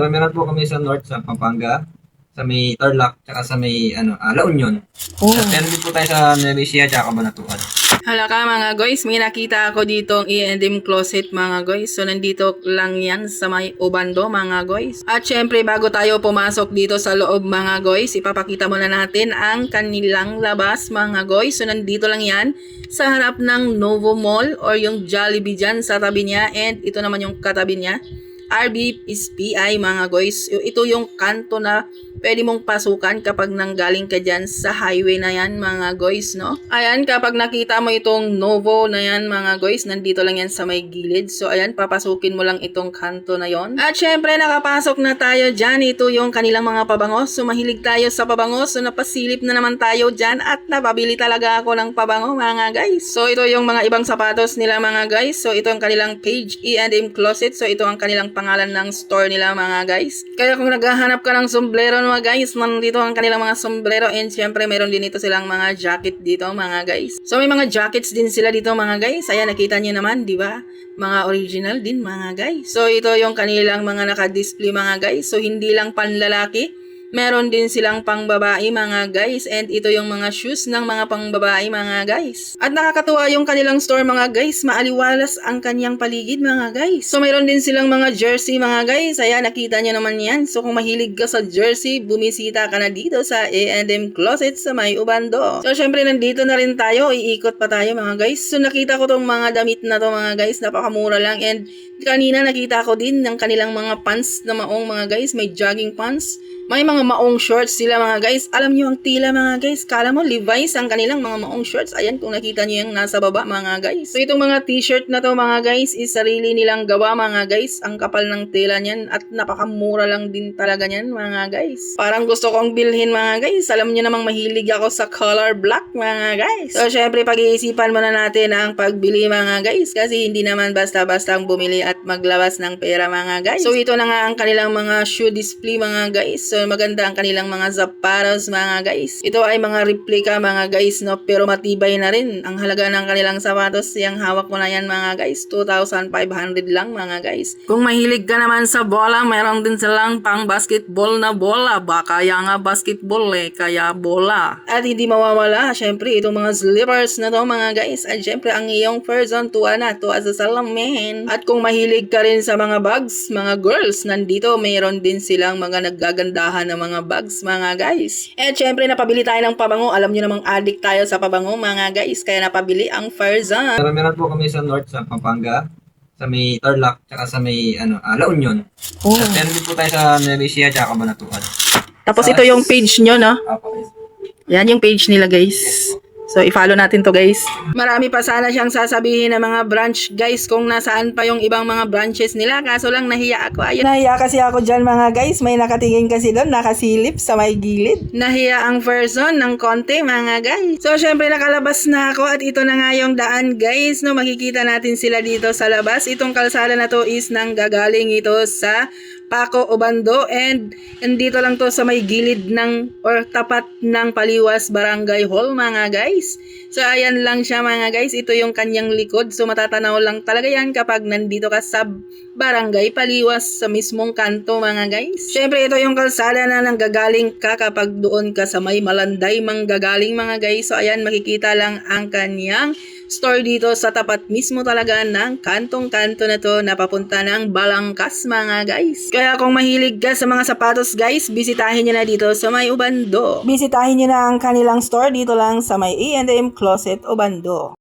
Meron po kami sa North, sa Pampanga, sa may Tarlac, tsaka sa may La Union. Oh. At meron din po tayo sa Nueva Ecija, tsaka Cabanatuan. Halaka mga guys, may nakita ako dito ang E&M closet mga guys. So nandito lang yan sa may Obando mga guys. At syempre bago tayo pumasok dito sa loob mga guys, ipapakita muna natin ang kanilang labas mga guys. So nandito lang yan sa harap ng Novo Mall or yung Jollibee dyan sa tabi niya. And ito naman yung katabi niya, RBSPI mga guys. Ito yung kanto na pwede mong pasukan kapag nanggaling ka dyan sa highway na yan mga guys, no? Ayan, kapag nakita mo itong Novo na yan mga guys, nandito lang yan sa may gilid. So ayan, papasukin mo lang itong kanto na yon. At syempre nakapasok na tayo dyan. Ito yung kanilang mga pabangos. So mahilig tayo sa pabangos. So napasilip na naman tayo dyan at napabili talaga ako ng pabango mga guys. So ito yung mga ibang sapatos nila mga guys. So ito ang kanilang page E&M Closet. So ito ang kanilang pangalan ng store nila mga guys. Kaya kung naghahanap ka ng sombrero mga guys, nandito ang kanilang mga sombrero, and syempre meron din ito silang mga jacket dito mga guys. So may mga jackets din sila dito mga guys. Ayan, nakita niyo naman, di ba? Mga original din mga guys. So ito yung kanilang mga naka-display mga guys. So hindi lang panlalaki, meron din silang pangbabae mga guys, and ito yung mga shoes ng mga pangbabae mga guys. At nakakatuwa yung kanilang store mga guys, maaliwalas ang kanyang paligid mga guys. So mayroon din silang mga jersey mga guys. Ayan, nakita nyo naman yan. So kung mahilig ka sa jersey, bumisita ka na dito sa E&M Closet sa may Ubando. So syempre nandito na rin tayo, iikot pa tayo mga guys. So nakita ko tong mga damit na to mga guys, napakamura lang, and kanina nakita ko din ng kanilang mga pants na maong mga guys, may jogging pants. May mga maong shorts sila mga guys. Alam nyo ang tila mga guys. Kala mo Levi's ang kanilang mga maong shorts. Ayan, kung nakita nyo yung nasa baba mga guys. So itong mga t-shirt na to mga guys is sarili nilang gawa mga guys. Ang kapal ng tela niyan at napakamura lang din talaga niyan mga guys. Parang gusto kong bilhin mga guys. Alam nyo namang mahilig ako sa color black mga guys. So syempre pag-iisipan muna natin ang pagbili mga guys. Kasi hindi naman basta-basta ang bumili at maglabas ng pera mga guys. So ito na nga ang kanilang mga shoe display mga guys. So maganda ang kanilang mga zapatos mga guys. Ito ay mga replica mga guys, no? Pero matibay na rin. Ang halaga ng kanilang sapatos, yung hawak ko na yan mga guys, 2,500 lang mga guys. Kung mahilig ka naman sa bola, meron din silang pang basketball na bola. Baka nga basketball kaya bola. At hindi mawawala, syempre itong mga slippers na to mga guys. At syempre ang iyong person tuwa na to as a salamin. At kung mahilig ka rin sa mga bags, mga girls, nandito mayroon din silang mga naggaganda ng mga bags mga guys. And syempre napabili tayo ng pabango. Alam nyo namang addict tayo sa pabango mga guys, kaya napabili ang Farzan. Meron po kami sa North, sa Pampanga, sa may Tarlac, tsaka sa may La Union. Oh. At meron din po tayo sa Nueva Ecija, tsaka Cabanatuan. Tapos ito yung page nyo, no? Apo, guys. Yan yung page nila guys. So i-follow natin to guys. Marami pa sana siyang sasabihin ng mga branch guys kung nasaan pa yung ibang mga branches nila. Kaso lang nahiya ako. Ayun. Nahiya kasi ako dyan mga guys. May nakatingin kasi doon, nakasilip sa may gilid. Nahiya ang person ng konti mga guys. So syempre nakalabas na ako at ito na nga yung daan guys. No, makikita natin sila dito sa labas. Itong kalsada na to is nang gagaling ito sa Paco, Obando, and dito lang to sa may gilid ng or tapat ng Paliwas Barangay Hall mga guys. So ayan lang siya mga guys, ito yung kanyang likod. So matatanaw lang talaga yan kapag nandito ka sa Barangay Paliwas sa mismong kanto mga guys. Syempre ito yung kalsada na nanggagaling ka kapag doon ka sa may Malanday manggagaling mga guys. So ayan, makikita lang ang kanyang store dito sa tapat mismo talaga ng kantong-kanto na to na papunta ng Balangkas mga guys. Kaya kung mahilig ka sa mga sapatos guys, bisitahin nyo na dito sa may Ubando. Bisitahin nyo na ang kanilang store dito lang sa may E&M Closet Ubando.